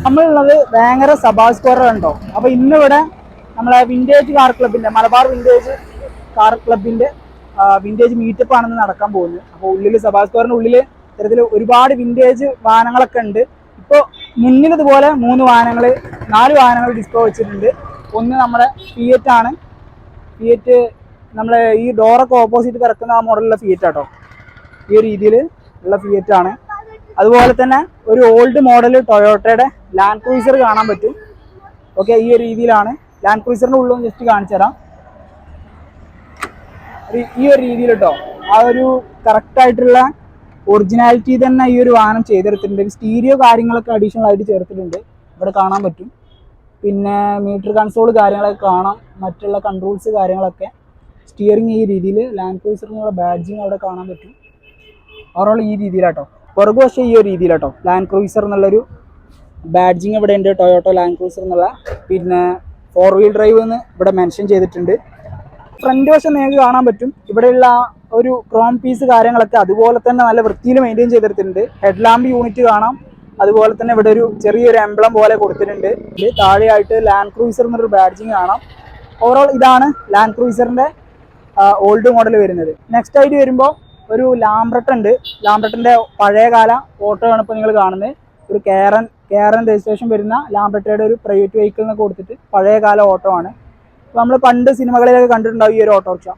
നമ്മളുള്ളത് വേങ്ങര സഭാ സ്ക്വയർ ഉണ്ടോ. അപ്പൊ ഇന്നിവിടെ നമ്മളെ വിന്റേജ് കാർ ക്ലബിന്റെ മലബാർ വിന്റേജ് കാർ ക്ലബിന്റെ വിന്റേജ് മീറ്റപ്പ് ആണെന്ന് നടക്കാൻ പോകുന്നത്. അപ്പോൾ ഉള്ളിൽ സഭാ സ്ക്വയറിന്റെ ഉള്ളിൽ ഇത്തരത്തിൽ ഒരുപാട് വിന്റേജ് വാഹനങ്ങളൊക്കെ ഉണ്ട്. ഇപ്പോൾ മുന്നിൽ ഇതുപോലെ 4 വാഹനങ്ങൾ ഡിസ്പ്ലേ വെച്ചിട്ടുണ്ട്. ഒന്ന് നമ്മുടെ ഫിയറ്റ് ആണ്. ഫിയറ്റ് നമ്മളെ ഈ ഡോറൊക്കെ ഓപ്പോസിറ്റ് കിടക്കുന്ന ആ മോഡലുള്ള ഫിയറ്റ് ആട്ടോ. ഈ രീതിയിൽ ഉള്ള ഫിയറ്റ് ആണ്. അതുപോലെ തന്നെ ഒരു ഓൾഡ് മോഡൽ ടൊയോട്ടയുടെ ലാൻഡ് ക്രൂയിസർ കാണാൻ പറ്റും. ഓക്കെ, ഈ ഒരു രീതിയിലാണ്. ലാൻഡ് ക്രൂയിസറിന്റെ ഉള്ളും ജസ്റ്റ് കാണിച്ചു തരാം. ഈ ഒരു രീതിയിൽ കേട്ടോ, ആ ഒരു കറക്റ്റ് ആയിട്ടുള്ള ഒറിജിനാലിറ്റി തന്നെ ഈ ഒരു വാഹനം ചെയ്തെടുത്തിട്ടുണ്ട്. സ്റ്റീരിയോ കാര്യങ്ങളൊക്കെ അഡീഷണൽ ആയിട്ട് ചേർത്തിട്ടുണ്ട്, ഇവിടെ കാണാൻ പറ്റും. പിന്നെ മീറ്റർ കൺസോൾ കാര്യങ്ങളൊക്കെ കാണാം, മറ്റുള്ള കൺട്രോൾസ് കാര്യങ്ങളൊക്കെ. സ്റ്റിയറിംഗ് ഈ രീതിയിൽ, ലാൻഡ് ക്രൂയിസറിനുള്ള ബാഡ്ജിങ് അവിടെ കാണാൻ പറ്റും. ഓവറോൾ ഈ രീതിയിലാട്ടോ. പുറകു വശം ഈ ഒരു രീതിയിലാട്ടോ, ലാൻഡ് ക്രൂയിസർ എന്നുള്ളൊരു ബാഡ്ജിങ് ഇവിടെ ഉണ്ട്, ടൊയോട്ടോ ലാൻഡ് ക്രൂയിസർ എന്നുള്ള. പിന്നെ 4 വീൽ ഡ്രൈവ് എന്ന് ഇവിടെ മെൻഷൻ ചെയ്തിട്ടുണ്ട്. ഫ്രണ്ട് വശം നിങ്ങൾക്ക് കാണാൻ പറ്റും, ഇവിടെയുള്ള ഒരു ക്രോം പീസ് കാര്യങ്ങളൊക്കെ അതുപോലെ തന്നെ നല്ല വൃത്തിയിൽ മെയിൻറ്റെയിൻ ചെയ്തെടുത്തിട്ടുണ്ട്. ഹെഡ് ലാമ്പ് യൂണിറ്റ് കാണാം. അതുപോലെ തന്നെ ഇവിടെ ഒരു ചെറിയൊരു എംബ്ലം പോലെ കൊടുത്തിട്ടുണ്ട്. ഇത് താഴെയായിട്ട് ലാൻഡ് ക്രൂയിസർ എന്നൊരു ബാഡ്ജിങ് കാണാം. ഓവറോൾ ഇതാണ് ലാൻഡ് ക്രൂയിസറിന്റെ ഓൾഡ് മോഡൽ വരുന്നത്. നെക്സ്റ്റ് ആയിട്ട് വരുമ്പോൾ ഒരു ലാംബ്രട്ട് ഉണ്ട്. ലാംബ്രട്ടിന്റെ പഴയകാല ഓട്ടോ ആണ് ഇപ്പോൾ നിങ്ങൾ കാണുന്നത്. ഒരു കേരൻ രജിസ്ട്രേഷൻ വരുന്ന ലാംബ്രട്ടയുടെ ഒരു പ്രൈവറ്റ് വെഹിക്കിൾ എന്നൊക്കെ കൊടുത്തിട്ട് പഴയകാല ഓട്ടോ ആണ്. അപ്പോൾ നമ്മൾ പണ്ട് സിനിമകളിലൊക്കെ കണ്ടിട്ടുണ്ടാവും ഈ ഒരു ഓട്ടോറിക്ഷ.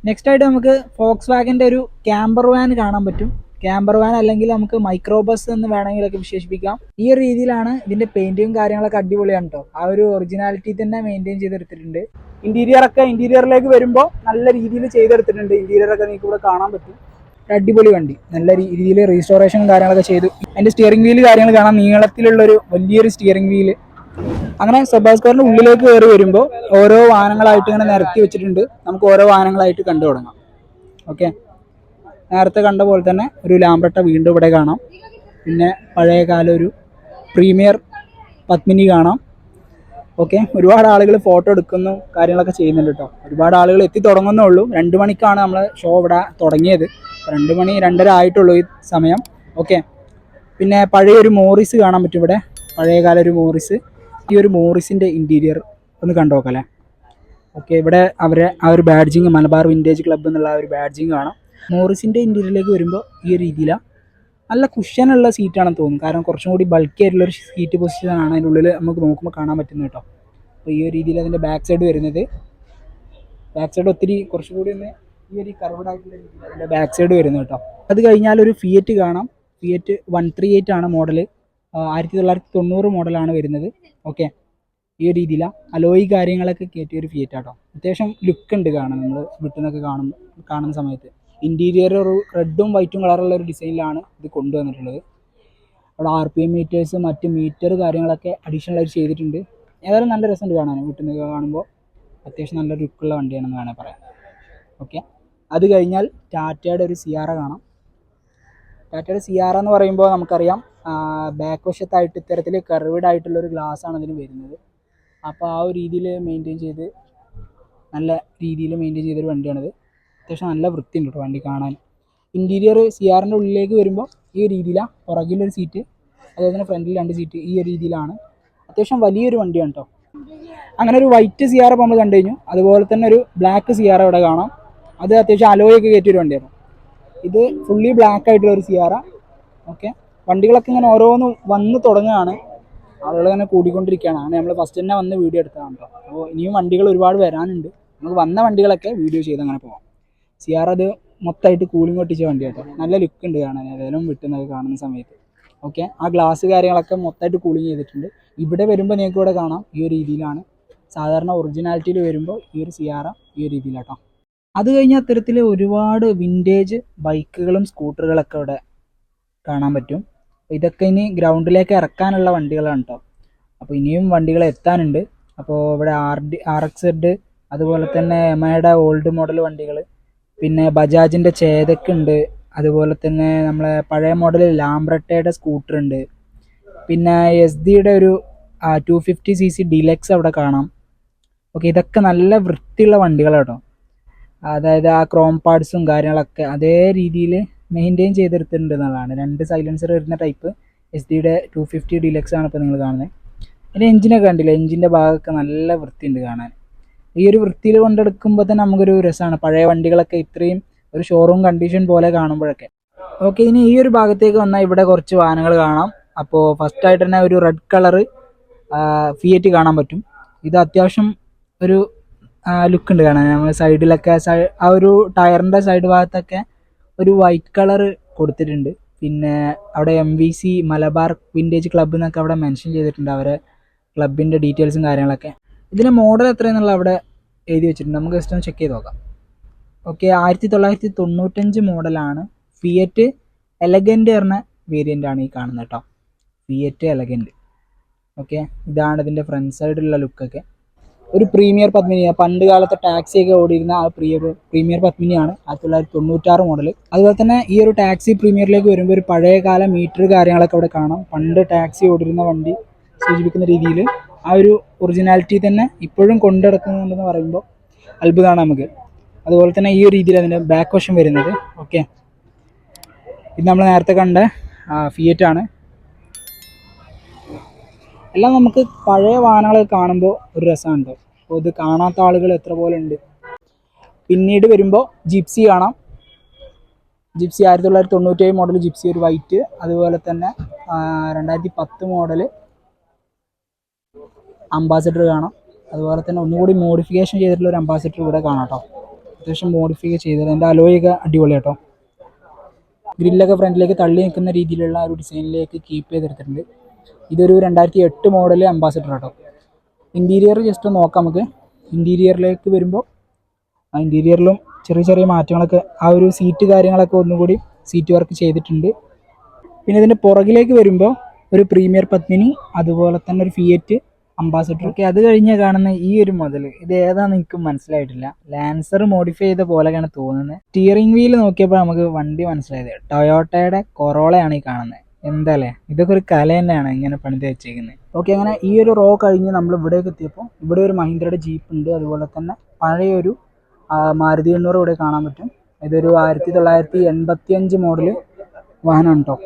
നെക്സ്റ്റ് ആയിട്ട് നമുക്ക് ഫോക്സ് വാഗന്റെ ഒരു ക്യാമ്പർ വാൻ കാണാൻ പറ്റും. ക്യാമ്പർ വാൻ അല്ലെങ്കിൽ നമുക്ക് മൈക്രോ ബസ് എന്ന് വേണമെങ്കിലൊക്കെ വിശേഷിപ്പിക്കാം. ഈ ഒരു രീതിയിലാണ് ഇതിന്റെ പെയിന്റിങ് കാര്യങ്ങളൊക്കെ അടിപൊളിയാണ് കേട്ടോ. ആ ഒരു ഒറിജിനാലിറ്റി തന്നെ മെയിൻറ്റെയിൻ ചെയ്തെടുത്തിട്ടുണ്ട്. ഇന്റീരിയറിലേക്ക് വരുമ്പോൾ നല്ല രീതിയിൽ ചെയ്തെടുത്തിട്ടുണ്ട്. ഇന്റീരിയറൊക്കെ നിങ്ങൾക്ക് ഇവിടെ കാണാൻ പറ്റും. അടിപൊളി വണ്ടി, നല്ല രീതിയിൽ റീസ്റ്റോറേഷനും കാര്യങ്ങളൊക്കെ ചെയ്തു. അതിന്റെ സ്റ്റിയറിംഗ് വീല് കാര്യങ്ങൾ കാണാം, നീളത്തിലുള്ളൊരു വലിയൊരു സ്റ്റിയറിംഗ് വീല്. അങ്ങനെ സഭാ സ്ക്വയറിന്റെ ഉള്ളിലേക്ക് കയറി വരുമ്പോൾ ഓരോ വാഹനങ്ങളായിട്ട് ഇങ്ങനെ നിരത്തി വെച്ചിട്ടുണ്ട്. നമുക്ക് ഓരോ വാഹനങ്ങളായിട്ട് കണ്ടു തുടങ്ങാം. ഓക്കെ, നേരത്തെ കണ്ട പോലെ തന്നെ ഒരു ലാംബ്രട്ട വീണ്ടും ഇവിടെ കാണാം. പിന്നെ പഴയകാല ഒരു പ്രീമിയർ പത്മിനി കാണാം. ഓക്കെ, ഒരുപാട് ആളുകൾ ഫോട്ടോ എടുക്കുന്നു കാര്യങ്ങളൊക്കെ ചെയ്യുന്നുണ്ട് കേട്ടോ. ഒരുപാട് ആളുകൾ എത്തി തുടങ്ങുന്നേ ഉള്ളൂ. 2 മണിക്കാണ് നമ്മളെ ഷോ ഇവിടെ തുടങ്ങിയത്. 2 മണി 2:30 ആയിട്ടുള്ളൂ ഈ സമയം. ഓക്കെ, പിന്നെ പഴയൊരു മോറിസ് കാണാൻ പറ്റും ഇവിടെ, പഴയകാല ഒരു മോറിസ്. ഈ ഒരു മോറിസിൻ്റെ ഇൻറ്റീരിയർ ഒന്ന് കണ്ടുനോക്കല്ലേ. ഓക്കെ, ഇവിടെ ആ ഒരു ബാഡ്ജിങ്, മലബാർ വിൻറ്റേജ് ക്ലബ്ബ് എന്നുള്ള ഒരു ബാഡ്ജിങ് കാണാം. മോറിസിൻ്റെ ഇൻറ്റീരിയറിലേക്ക് വരുമ്പോൾ ഈ ഒരു രീതിയിലാണ്. നല്ല കുഷ്യനുള്ള സീറ്റാണെന്ന് തോന്നുന്നു, കാരണം കുറച്ചും കൂടി ബൾക്കി ആയിട്ടുള്ളൊരു സീറ്റ് പൊസിഷനാണ് അതിൻ്റെ ഉള്ളിൽ നമുക്ക് നോക്കുമ്പോൾ കാണാൻ പറ്റുന്നത് കേട്ടോ. അപ്പോൾ ഈ ഒരു രീതിയിൽ അതിൻ്റെ ബാക്ക് സൈഡ് വരുന്നത്, ബാക്ക് സൈഡ് ഒത്തിരി കുറച്ചും കൂടി ഒന്ന് ഈ ഒരു കർവ്ഡ് ആയിട്ടുള്ള രീതിയിൽ അതിൻ്റെ ബാക്ക് സൈഡ് വരുന്നത് കേട്ടോ. അത് കഴിഞ്ഞാൽ ഒരു ഫിയറ്റ് കാണാം. ഫിയറ്റ് 138 ആണ് മോഡൽ, 1990 മോഡലാണ് വരുന്നത്. ഓക്കെ, ഈ ഒരു രീതിയിലാണ് അലോയി കാര്യങ്ങളൊക്കെ കയറ്റിയ ഒരു ഫിയറ്റ് ആട്ടോ. അത്യാവശ്യം ലുക്ക് ഉണ്ട് കാണാൻ, നമ്മൾ വീട്ടിൽ നിന്നൊക്കെ കാണുന്ന സമയത്ത്. ഇൻറ്റീരിയർ ഒരു റെഡും വൈറ്റും കളറുള്ള ഒരു ഡിസൈനിലാണ് ഇത് കൊണ്ടുവന്നിട്ടുള്ളത്. അവിടെ RPM മീറ്റേഴ്സ്, മറ്റ് മീറ്റർ കാര്യങ്ങളൊക്കെ അഡീഷണൽ ആയിട്ട് ചെയ്തിട്ടുണ്ട്. ഏതായാലും നല്ല രസമുണ്ട് കാണാൻ, വീട്ടിൽ നിന്ന് കാണുമ്പോൾ അത്യാവശ്യം നല്ല ലുക്കുള്ള വണ്ടിയാണെന്ന് വേണമെങ്കിൽ പറയാം. ഓക്കെ, അത് കഴിഞ്ഞാൽ ടാറ്റയുടെ ഒരു സിയാറ കാണാം. ടാറ്റയുടെ സിയാറ എന്ന് പറയുമ്പോൾ നമുക്കറിയാം ബാക്ക് വശത്തായിട്ട് ഇത്തരത്തിൽ കർവ്ഡ് ആയിട്ടുള്ളൊരു ഗ്ലാസ്സാണ് അതിന് വരുന്നത്. അപ്പോൾ ആ ഒരു രീതിയിൽ മെയിൻറ്റെയിൻ ചെയ്തൊരു വണ്ടിയാണിത്. അത്യാവശ്യം നല്ല വൃത്തിയുണ്ട് കേട്ടോ വണ്ടി കാണാൻ. ഇൻറ്റീരിയർ സിയാറിൻ്റെ ഉള്ളിലേക്ക് വരുമ്പോൾ ഈ ഒരു രീതിയിലാണ്. പുറകിലൊരു സീറ്റ്, അതുപോലെ തന്നെ ഫ്രണ്ടിൽ 2 സീറ്റ്, ഈ ഒരു രീതിയിലാണ്. അത്യാവശ്യം വലിയൊരു വണ്ടിയാണ് കേട്ടോ. അങ്ങനെ ഒരു വൈറ്റ് സിയാറ നമ്മൾ കണ്ടു കഴിഞ്ഞു. അതുപോലെ തന്നെ ഒരു ബ്ലാക്ക് സിയാറ ഇവിടെ കാണാം. അത് അത്യാവശ്യം അലോയൊക്കെ കയറ്റിയൊരു വണ്ടിയാണ്. ഇത് ഫുള്ളി ബ്ലാക്ക് ആയിട്ടുള്ള ഒരു സിയാറ. ഓക്കെ, വണ്ടികളൊക്കെ ഇങ്ങനെ ഓരോന്ന് വന്ന് തുടങ്ങുകയാണ്, ആളുകൾ ഇങ്ങനെ കൂടിക്കൊണ്ടിരിക്കുകയാണ്. അങ്ങനെ നമ്മൾ ഫസ്റ്റ് തന്നെ വന്ന് വീഡിയോ എടുത്തതാണ് കേട്ടോ. അപ്പോൾ ഇനിയും വണ്ടികൾ ഒരുപാട് വരാനുണ്ട്. നമുക്ക് വന്ന വണ്ടികളൊക്കെ വീഡിയോ ചെയ്ത് അങ്ങനെ പോകാം. സിയാറ അത് മൊത്തമായിട്ട് കൂളിംഗ് ഒട്ടിച്ച വണ്ടി കേട്ടോ. നല്ല ലുക്ക് ഉണ്ട് കാണാൻ, ഏതായാലും വിട്ടുന്നൊക്കെ കാണുന്ന സമയത്ത്. ഓക്കെ, ആ ഗ്ലാസ് കാര്യങ്ങളൊക്കെ മൊത്തമായിട്ട് കൂളിംഗ് ചെയ്തിട്ടുണ്ട്. ഇവിടെ വരുമ്പോൾ നിങ്ങൾക്ക് ഇവിടെ കാണാം ഈ ഒരു രീതിയിലാണ്. സാധാരണ ഒറിജിനാലിറ്റിയിൽ വരുമ്പോൾ ഈ ഒരു സിയാറ ഈ ഒരു രീതിയിലാട്ടോ. അത് കഴിഞ്ഞാൽ അത്തരത്തിൽ ഒരുപാട് വിൻറ്റേജ് ബൈക്കുകളും സ്കൂട്ടറുകളൊക്കെ ഇവിടെ കാണാൻ പറ്റും. ഇതൊക്കെ ഇനി ഗ്രൗണ്ടിലേക്ക് ഇറക്കാനുള്ള വണ്ടികളാണ് കേട്ടോ. അപ്പോൾ ഇനിയും വണ്ടികൾ എത്താനുണ്ട്. അപ്പോൾ ഇവിടെ RXZ, അതുപോലെ തന്നെ എമയുടെ ഓൾഡ് മോഡൽ വണ്ടികൾ, പിന്നെ ബജാജിൻ്റെ ചേതക്ക് ഉണ്ട്, അതുപോലെ തന്നെ നമ്മളെ പഴയ മോഡൽ ലാംബ്രട്ടയുടെ സ്കൂട്ടർ ഉണ്ട്. പിന്നെ എസ് ഡിയുടെ ഒരു 250cc ഡിലക്സ് അവിടെ കാണാം. ഓക്കെ, ഇതൊക്കെ നല്ല വൃത്തിയുള്ള വണ്ടികളാണ് കേട്ടോ. അതായത് ആ ക്രോം പാർട്സും കാര്യങ്ങളൊക്കെ അതേ രീതിയിൽ മെയിൻറ്റെയിൻ ചെയ്തെടുത്തിട്ടുണ്ട് എന്നുള്ളതാണ്. 2 സൈലൻസർ വരുന്ന ടൈപ്പ് എസ് ഡിയുടെ 250 ഡിലക്സ് ആണ് ഇപ്പോൾ നിങ്ങൾ കാണുന്നത്. അതിൻ്റെ എഞ്ചിനൊക്കെ കണ്ടില്ല, എഞ്ചിൻ്റെ ഭാഗമൊക്കെ നല്ല വൃത്തിയുണ്ട് കാണാൻ. ഈ ഒരു വൃത്തിയിൽ കൊണ്ടെടുക്കുമ്പോൾ തന്നെ നമുക്കൊരു രസമാണ്, പഴയ വണ്ടികളൊക്കെ ഇത്രയും ഒരു ഷോറൂം കണ്ടീഷൻ പോലെ കാണുമ്പോഴൊക്കെ. ഓക്കെ, ഇനി ഈ ഒരു ഭാഗത്തേക്ക് വന്നാൽ ഇവിടെ കുറച്ച് വാഹനങ്ങൾ കാണാം. അപ്പോൾ ഫസ്റ്റായിട്ട് തന്നെ ഒരു റെഡ് കളറ് ഫിയറ്റ് കാണാൻ പറ്റും. ഇത് അത്യാവശ്യം ഒരു ലുക്ക് ഉണ്ട് കാണാൻ. നമ്മൾ സൈഡിലൊക്കെ ആ ഒരു ടയറിൻ്റെ സൈഡ് ഭാഗത്തൊക്കെ ഒരു വൈറ്റ് കളർ കൊടുത്തിട്ടുണ്ട്. പിന്നെ അവിടെ MVC മലബാർ വിൻറ്റേജ് ക്ലബ്ബ് എന്നൊക്കെ അവിടെ മെൻഷൻ ചെയ്തിട്ടുണ്ട്, അവരെ ക്ലബിൻ്റെ ഡീറ്റെയിൽസും കാര്യങ്ങളൊക്കെ. ഇതിൻ്റെ മോഡൽ എത്രയെന്നുള്ള അവിടെ എഴുതി വെച്ചിട്ടുണ്ട്, നമുക്ക് ജസ്റ്റ് ഒന്ന് ചെക്ക് ചെയ്ത് നോക്കാം. ഓക്കെ, 1995 മോഡലാണ്. ഫിയറ്റ് എലഗൻറ്റ് പറഞ്ഞ വേരിയൻ്റ് ആണ് ഈ കാണുന്നത് കേട്ടോ, ഫിയറ്റ് എലഗൻറ്റ്. ഓക്കെ, ഇതാണ് ഇതിൻ്റെ ഫ്രണ്ട് സൈഡിലുള്ള ലുക്കൊക്കെ. ഒരു പ്രീമിയർ പത്മിനി, പണ്ട് കാലത്തെ ടാക്സിയൊക്കെ ഓടിയിരുന്ന ആ പ്രീമിയർ പത്മിനിയാണ്, 1996 മോഡൽ. അതുപോലെ തന്നെ ഈ ഒരു ടാക്സി പ്രീമിയറിലേക്ക് വരുമ്പോൾ ഒരു പഴയകാല മീറ്റർ കാര്യങ്ങളൊക്കെ അവിടെ കാണാം. പണ്ട് ടാക്സി ഓടിയിരുന്ന വണ്ടി സൂചിപ്പിക്കുന്ന രീതിയിൽ ആ ഒരു ഒറിജിനാലിറ്റി തന്നെ ഇപ്പോഴും കൊണ്ടുനടക്കുന്നുണ്ടെന്ന് പറയുമ്പോൾ അത്ഭുതമാണ് നമുക്ക്. അതുപോലെ തന്നെ ഈ ഒരു രീതിയിൽ അതിൻ്റെ ബാക്ക് വശം വരുന്നത്. ഓക്കെ, ഇത് നമ്മൾ നേരത്തെ കണ്ട ഫിയറ്റ് ആണ്. എല്ലാം നമുക്ക് പഴയ വാഹനങ്ങൾ കാണുമ്പോൾ ഒരു രസമുണ്ട്. അപ്പോൾ ഇത് കാണാത്ത ആളുകൾ എത്ര പോലെ ഉണ്ട്. പിന്നീട് വരുമ്പോൾ ജിപ്സി കാണാം. ജിപ്സി 1997 മോഡൽ ജിപ്സി, ഒരു വൈറ്റ്. അതുപോലെ തന്നെ 2010 മോഡൽ അംബാസഡർ കാണാം. അതുപോലെ തന്നെ ഒന്നുകൂടി മോഡിഫിക്കേഷൻ ചെയ്തിട്ടുള്ള ഒരു അംബാസഡർ ഇവിടെ കാണാം കേട്ടോ. അത്യാവശ്യം മോഡിഫൈ ചെയ്തത്, എൻ്റെ അലോയൊക്കെ അടിപൊളി കേട്ടോ. ഗ്രില്ലൊക്കെ ഫ്രണ്ടിലേക്ക് തള്ളി നിൽക്കുന്ന രീതിയിലുള്ള ഒരു ഡിസൈനിലേക്ക് കീപ്പ് ചെയ്തെടുത്തിട്ടുണ്ട്. ഇതൊരു 2008 മോഡൽ അംബാസഡർ കേട്ടോ. ഇൻറ്റീരിയർ ജസ്റ്റ് നോക്കാം നമുക്ക്. ഇൻറ്റീരിയറിലേക്ക് വരുമ്പോൾ ആ ഇൻറ്റീരിയറിലും ചെറിയ ചെറിയ മാറ്റങ്ങളൊക്കെ, ആ ഒരു സീറ്റ് കാര്യങ്ങളൊക്കെ ഒന്നുകൂടി സീറ്റ് വർക്ക് ചെയ്തിട്ടുണ്ട്. പിന്നെ ഇതിൻ്റെ പുറകിലേക്ക് വരുമ്പോൾ ഒരു പ്രീമിയർ പത്മിനി, അതുപോലെ തന്നെ ഒരു ഫിയറ്റ് അംബാസഡർ. ഓക്കെ, അത് കഴിഞ്ഞ് കാണുന്ന ഈ ഒരു മുതൽ ഇത് ഏതാണെന്ന് എനിക്ക് മനസ്സിലായിട്ടില്ല. ലാൻസർ മോഡിഫൈ ചെയ്ത പോലെയാണ് തോന്നുന്നത്. സ്റ്റിയറിംഗ് വീല് നോക്കിയപ്പോൾ നമുക്ക് വണ്ടി മനസ്സിലായത് ടൊയോട്ടയുടെ കൊറോളയാണ് ഈ കാണുന്നത്. എന്താല്ലേ, ഇതൊക്കെ ഒരു കല തന്നെയാണ് ഇങ്ങനെ പണിത് വെച്ചേക്കുന്നത്. ഓക്കെ, അങ്ങനെ ഈ ഒരു റോ കഴിഞ്ഞ് നമ്മൾ ഇവിടേക്ക് എത്തിയപ്പോൾ ഇവിടെ ഒരു മഹീന്ദ്രയുടെ ജീപ്പ് ഉണ്ട്. അതുപോലെ തന്നെ പഴയൊരു മാരുതി 800 ഇവിടെ കാണാൻ പറ്റും. ഇതൊരു 1985 മോഡൽ വാഹനമാണ് കേട്ടോ.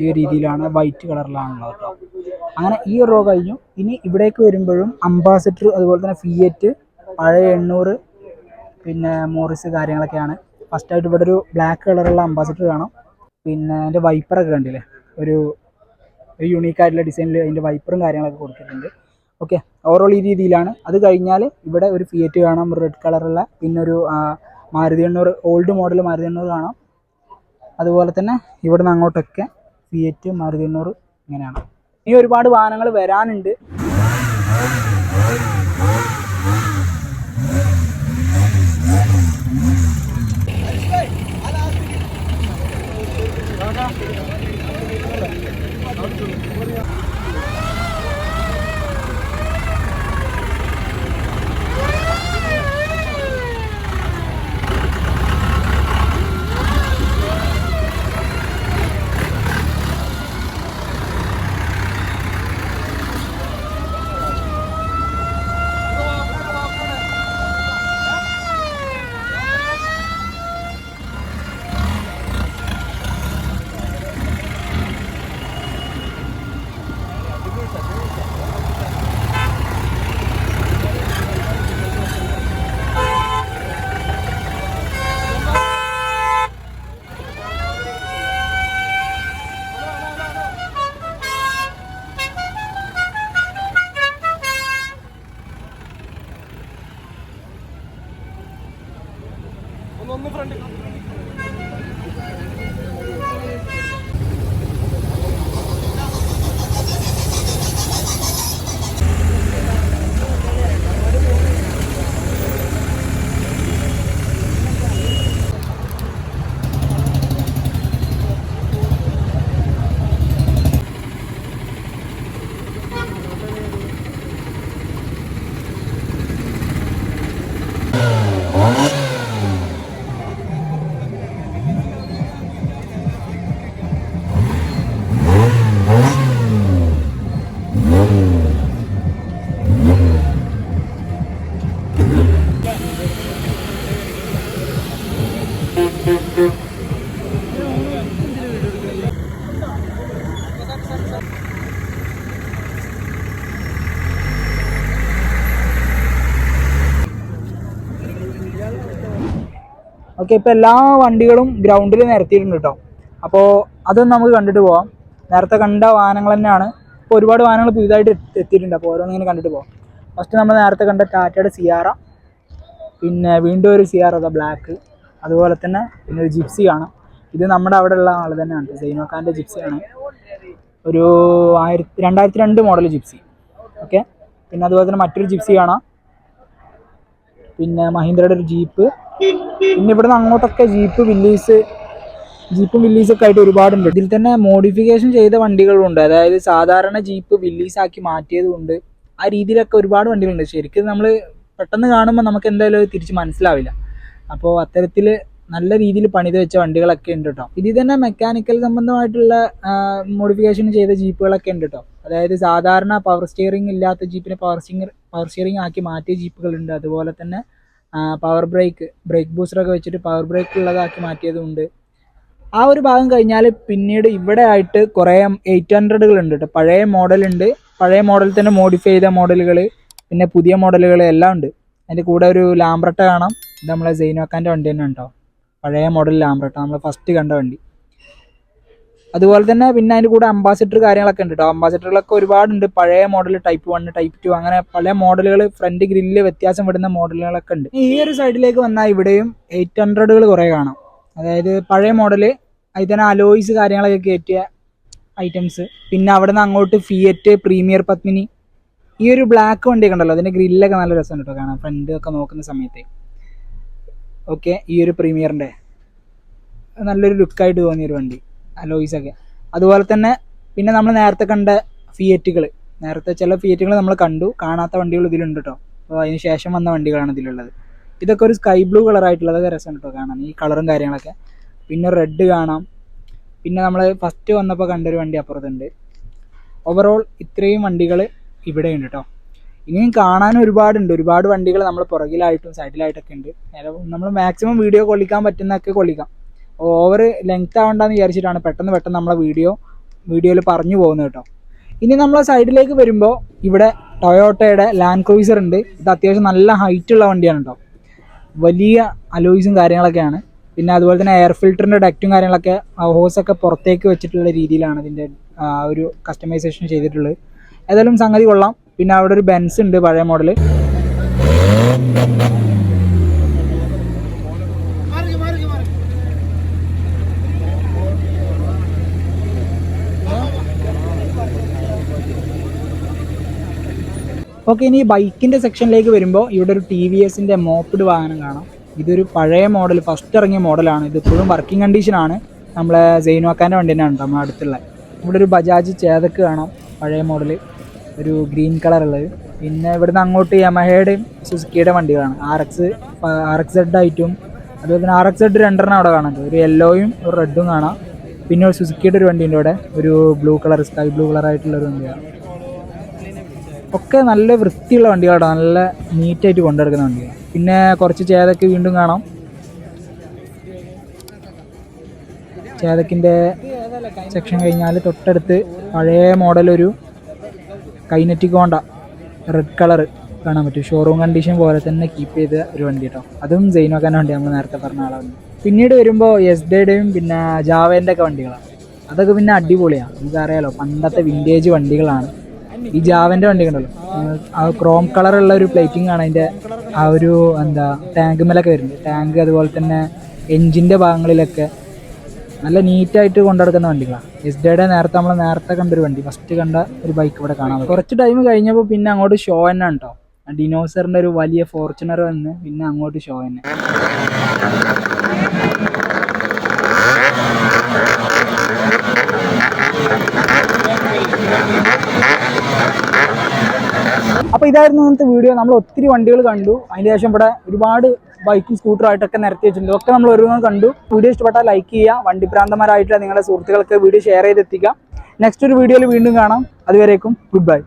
ഈ രീതിയിലാണ്, വൈറ്റ് കളറിലാണുള്ളത് കേട്ടോ. അങ്ങനെ ഈ ഒരു റോ കഴിഞ്ഞു. ഇനി ഇവിടേക്ക് വരുമ്പോഴും അംബാസഡർ, അതുപോലെ തന്നെ ഫിയറ്റ്, പഴയ 800, പിന്നെ മോറിസ് കാര്യങ്ങളൊക്കെയാണ്. ഫസ്റ്റായിട്ട് ഇവിടെ ഒരു ബ്ലാക്ക് കളറുള്ള അംബാസഡർ കാണാം. പിന്നെ അതിൻ്റെ വൈപ്പറൊക്കെ കണ്ടില്ലേ, ഒരു യുണീക്കായിട്ടുള്ള ഡിസൈനിൽ അതിൻ്റെ വൈപ്പറും കാര്യങ്ങളൊക്കെ കൊടുത്തിട്ടുണ്ട്. ഓക്കെ, ഓവറോൾ ഈ രീതിയിലാണ്. അത് കഴിഞ്ഞാൽ ഇവിടെ ഒരു ഫിയറ്റ് കാണാം, റെഡ് കളറുള്ള. പിന്നെ ഒരു മാരുതി 800 ഓൾഡ് മോഡൽ മാരുതി 800 കാണാം. അതുപോലെ തന്നെ ഇവിടെ നിന്ന് അങ്ങോട്ടൊക്കെ ഫിയറ്റ്, മാരുതി 800 ഇങ്ങനെയാണ്. ഇനി ഒരുപാട് വാഹനങ്ങൾ വരാനുണ്ട്. ഓക്കെ, ഇപ്പോൾ എല്ലാ വണ്ടികളും ഗ്രൗണ്ടിൽ നിരത്തിയിട്ടുണ്ട് കേട്ടോ. അപ്പോൾ അതൊന്നും നമുക്ക് കണ്ടിട്ട് പോവാം. നേരത്തെ കണ്ട വാഹനങ്ങൾ തന്നെയാണ്. ഇപ്പോൾ ഒരുപാട് വാഹനങ്ങൾ പുതുതായിട്ട് എത്തിയിട്ടുണ്ട്. അപ്പോൾ ഓരോന്നിങ്ങനെ കണ്ടിട്ട് പോവാം. ഫസ്റ്റ് നമ്മൾ നേരത്തെ കണ്ട ടാറ്റയുടെ സിയാറ, പിന്നെ വീണ്ടും ഒരു സിയാറ അതാ ബ്ലാക്ക്, അതുപോലെ തന്നെ പിന്നെ ഒരു ജിപ്സി കാണാം. ഇത് നമ്മുടെ അവിടെ ഉള്ള ആൾ തന്നെയാണ്, സൈനോക്കാൻ്റെ ജിപ്സിയാണ്. ഒരു 2002 മോഡൽ ജിപ്സി. ഓക്കെ, പിന്നെ അതുപോലെ തന്നെ മറ്റൊരു ജിപ്സി കാണാം, പിന്നെ മഹീന്ദ്രയുടെ ഒരു ജീപ്പ്. പിന്നെ ഇവിടുന്ന് അങ്ങോട്ടൊക്കെ ജീപ്പും വില്ലീസൊക്കെ ആയിട്ട് ഒരുപാടുണ്ട്. ഇതിൽ തന്നെ മോഡിഫിക്കേഷൻ ചെയ്ത വണ്ടികളുണ്ട്, അതായത് സാധാരണ ജീപ്പ് വില്ലീസാക്കി മാറ്റിയതുകൊണ്ട് ആ രീതിയിലൊക്കെ ഒരുപാട് വണ്ടികളുണ്ട്. ശരിക്കും നമ്മൾ പെട്ടെന്ന് കാണുമ്പോൾ നമുക്ക് എന്തായാലും തിരിച്ച് മനസ്സിലാവില്ല. അപ്പോൾ അത്തരത്തിൽ നല്ല രീതിയിൽ പണിത് വെച്ച വണ്ടികളൊക്കെ ഉണ്ട് കേട്ടോ. ഇതിൽ തന്നെ മെക്കാനിക്കൽ സംബന്ധമായിട്ടുള്ള മോഡിഫിക്കേഷൻ ചെയ്ത ജീപ്പുകളൊക്കെ ഉണ്ട് കേട്ടോ. അതായത് സാധാരണ പവർ സ്റ്റിയറിംഗ് ഇല്ലാത്ത ജീപ്പിനെ പവർ സ്റ്റിയറിംഗ് ആക്കി മാറ്റിയ ജീപ്പുകളുണ്ട്. അതുപോലെ തന്നെ പവർ ബ്രേക്ക് ബൂസ്റ്ററൊക്കെ വെച്ചിട്ട് പവർ ബ്രേക്ക് ഉള്ളതാക്കി മാറ്റിയതുണ്ട്. ആ ഒരു ഭാഗം കഴിഞ്ഞാൽ പിന്നീട് ഇവിടെ ആയിട്ട് കുറേ 800 ഉണ്ട് കേട്ടോ. പഴയ മോഡലുണ്ട്, പഴയ മോഡൽ തന്നെ മോഡിഫൈ ചെയ്ത മോഡലുകൾ, പിന്നെ പുതിയ മോഡലുകൾ എല്ലാം ഉണ്ട്. അതിൻ്റെ കൂടെ ഒരു ലാംബ്രട്ട കാണാം. ഇത് നമ്മളെ സൈനോക്കാൻ്റെ വണ്ടി തന്നെ ഉണ്ടോ, പഴയ മോഡൽ ലാംബ്രട്ട, നമ്മൾ ഫസ്റ്റ് കണ്ട വണ്ടി. അതുപോലെ തന്നെ പിന്നെ അതിൻ്റെ കൂടെ അംബാസിഡർ കാര്യങ്ങളൊക്കെ ഉണ്ട് കേട്ടോ. അംബാസിഡറുകളൊക്കെ ഒരുപാടുണ്ട്. പഴയ മോഡൽ ടൈപ്പ് 1, ടൈപ്പ് 2 അങ്ങനെ പല മോഡലുകൾ, ഫ്രണ്ട് ഗ്രില്ല് വ്യത്യാസം വിടുന്ന മോഡലുകളൊക്കെ ഉണ്ട്. ഈ ഒരു സൈഡിലേക്ക് വന്നാൽ ഇവിടെയും 800 കുറേ കാണാം. അതായത് പഴയ മോഡൽ, അതിൽ തന്നെ അലോയ്സ് കാര്യങ്ങളൊക്കെ കയറ്റിയ ഐറ്റംസ്. പിന്നെ അവിടെ നിന്ന് അങ്ങോട്ട് ഫിയറ്റ്, പ്രീമിയർ പത്മിനി. ഈ ഒരു ബ്ലാക്ക് വണ്ടിയൊക്കെ ഉണ്ടല്ലോ, അതിൻ്റെ ഗ്രില്ലൊക്കെ നല്ല രസമുണ്ട് കേട്ടോ കാണാം, ഫ്രണ്ട് ഒക്കെ നോക്കുന്ന സമയത്ത്. ഓക്കെ, ഈ ഒരു പ്രീമിയറിൻ്റെ നല്ലൊരു ലുക്കായിട്ട് തോന്നിയൊരു വണ്ടി, അലോയ്സൊക്കെ. അതുപോലെ തന്നെ പിന്നെ നമ്മൾ നേരത്തെ കണ്ട ഫിയറ്റുകൾ, നേരത്തെ ചില ഫിയറ്റുകൾ നമ്മൾ കണ്ടു, കാണാത്ത വണ്ടികൾ ഇതിലുണ്ട് കേട്ടോ. അപ്പോൾ അതിന് ശേഷം വന്ന വണ്ടികളാണ് ഇതിലുള്ളത്. ഇതൊക്കെ ഒരു സ്കൈ ബ്ലൂ കളറായിട്ടുള്ളതൊക്കെ രസമുണ്ട് കേട്ടോ കാണാൻ, ഈ കളറും കാര്യങ്ങളൊക്കെ. പിന്നെ റെഡ് കാണാം. പിന്നെ നമ്മൾ ഫസ്റ്റ് വന്നപ്പോൾ കണ്ടൊരു വണ്ടി അപ്പുറത്തുണ്ട്. ഓവറോൾ ഇത്രയും വണ്ടികൾ ഇവിടെയുണ്ട് കേട്ടോ. ഇനിയും കാണാൻ ഒരുപാട് വണ്ടികൾ നമ്മൾ പുറകിലായിട്ടും സൈഡിലായിട്ടൊക്കെ ഉണ്ട്. നമ്മൾ മാക്സിമം വീഡിയോ കൊള്ളിക്കാൻ പറ്റുന്നതൊക്കെ കൊള്ളിക്കാം. ഓവർ ലെങ്ത് ആവണ്ടെന്ന് വിചാരിച്ചിട്ടാണ് പെട്ടെന്ന് നമ്മളെ വീഡിയോയിൽ പറഞ്ഞു പോകുന്നത് കേട്ടോ. ഇനി നമ്മളെ സൈഡിലേക്ക് വരുമ്പോൾ ഇവിടെ ടൊയോട്ടയുടെ ലാൻഡ് ക്രൂയിസർ ഉണ്ട്. ഇത് അത്യാവശ്യം നല്ല ഹൈറ്റുള്ള വണ്ടിയാണ് കേട്ടോ. വലിയ അലോയ്സും കാര്യങ്ങളൊക്കെയാണ്. പിന്നെ അതുപോലെ തന്നെ എയർ ഫിൽറ്ററിൻ്റെ ഡക്റ്റും കാര്യങ്ങളൊക്കെ, ഹോസൊക്കെ പുറത്തേക്ക് വെച്ചിട്ടുള്ള രീതിയിലാണ് ഇതിൻ്റെ ഒരു കസ്റ്റമൈസേഷൻ ചെയ്തിട്ടുള്ളത്. ഏതായാലും സംഗതി കൊള്ളാം. പിന്നെ അവിടെ ഒരു ബെൻസ് ഉണ്ട്, പഴയ മോഡൽ. ഓക്കെ, ഇനി ബൈക്കിൻ്റെ സെക്ഷനിലേക്ക് വരുമ്പോൾ ഇവിടെ ഒരു TVSൻ്റെ മോപ്പിഡ് വാഹനം കാണാം. ഇതൊരു പഴയ മോഡൽ, ഫസ്റ്റ് ഇറങ്ങിയ മോഡലാണ്. ഇത് ഇപ്പോഴും വർക്കിംഗ് കണ്ടീഷനാണ്. നമ്മളെ സൈനോക്കാൻ്റെ വണ്ടി തന്നെയാണ് നമ്മുടെ അടുത്തുള്ള. ഇവിടെ ഒരു ബജാജ് ചേതക്ക് കാണാം, പഴയ മോഡൽ, ഒരു ഗ്രീൻ കളറുള്ളത്. പിന്നെ ഇവിടുന്ന് അങ്ങോട്ട് യമഹയുടെയും സുസുക്കിയുടെ വണ്ടികളാണ്. RXZ ആയിട്ടും, അതുപോലെ തന്നെ RXZ 2 അവിടെ കാണാം. ഒരു യെല്ലോയും ഒരു റെഡും കാണാം. പിന്നെ ഒരു സുസുക്കിയുടെ ഒരു വണ്ടിയുണ്ട് ഇവിടെ, ഒരു ബ്ലൂ കളർ, സ്കൈ ബ്ലൂ കളറായിട്ടുള്ളൊരു വണ്ടിയാണ്. ഒക്കെ നല്ല വൃത്തിയുള്ള വണ്ടികളാണ്, നല്ല നീറ്റായിട്ട് കൊണ്ടെടുക്കുന്ന വണ്ടികൾ. പിന്നെ കുറച്ച് ചേതക്ക് വീണ്ടും കാണാം. ചേതക്കിൻ്റെ സെക്ഷൻ കഴിഞ്ഞാൽ തൊട്ടടുത്ത് പഴയ മോഡലൊരു കൈനറ്റിക് ഹോണ്ട റെഡ് കളർ കാണാൻ പറ്റും. ഷോറൂം കണ്ടീഷൻ പോലെ തന്നെ കീപ്പ് ചെയ്ത ഒരു വണ്ടി കേട്ടോ. അതും സൈനോക്കാൻ്റെ വണ്ടി, നമ്മൾ നേരത്തെ പറഞ്ഞ ആളാണ്. പിന്നീട് വരുമ്പോൾ എസ്ഡയുടെയും പിന്നെ ജാവേൻ്റെ ഒക്കെ വണ്ടികളാണ്. അതൊക്കെ പിന്നെ അടിപൊളിയാണ്. നമുക്കറിയാലോ, പണ്ടത്തെ വിൻറ്റേജ് വണ്ടികളാണ്. ഈ ജാവൻ്റെ വണ്ടി കണ്ടല്ലോ, ആ ക്രോം കളറുള്ള ഒരു പ്ലേറ്റിംഗ് ആണ് അതിൻ്റെ ആ ഒരു ടാങ്ക് മേലൊക്കെ വരുന്നത്. ടാങ്ക് അതുപോലെ തന്നെ എൻജിൻ്റെ ഭാഗങ്ങളിലൊക്കെ നല്ല നീറ്റായിട്ട് കൊണ്ടുനടക്കുന്ന വണ്ടികളാണ്. എസ്ഡയുടെ നമ്മൾ നേരത്തെ കണ്ടൊരു വണ്ടി, ഫസ്റ്റ് കണ്ട ഒരു ബൈക്ക് ഇവിടെ കാണാൻ പറ്റും. കുറച്ച് ടൈം കഴിഞ്ഞപ്പോൾ പിന്നെ അങ്ങോട്ട് ഷോ തന്നെ കേട്ടോ. ഡിനോസറിൻ്റെ ഒരു വലിയ ഫോർച്യൂണർ വന്ന് പിന്നെ അങ്ങോട്ട് ഷോ തന്നെ. അപ്പോൾ ഇതായിരുന്നു ഇന്നത്തെ വീഡിയോ. നമ്മൾ ഒത്തിരി വണ്ടികൾ കണ്ടു. അതിന് ശേഷം ഇവിടെ ഒരുപാട് ബൈക്കും സ്കൂട്ടറായിട്ടൊക്കെ നിരത്തി വെച്ചിട്ടുണ്ട്. ഒക്കെ നമ്മൾ ഓരോന്നും കണ്ടു. വീഡിയോ ഇഷ്ടപ്പെട്ടാൽ ലൈക്ക് ചെയ്യുക. വണ്ടിപ്രാന്തമാരായിട്ടുള്ള നിങ്ങളുടെ സുഹൃത്തുക്കൾക്ക് വീഡിയോ ഷെയർ ചെയ്തെത്തിക്കുക. നെക്സ്റ്റ് ഒരു വീഡിയോയിൽ വീണ്ടും കാണാം. അതുവരേക്കും ഗുഡ് ബൈ.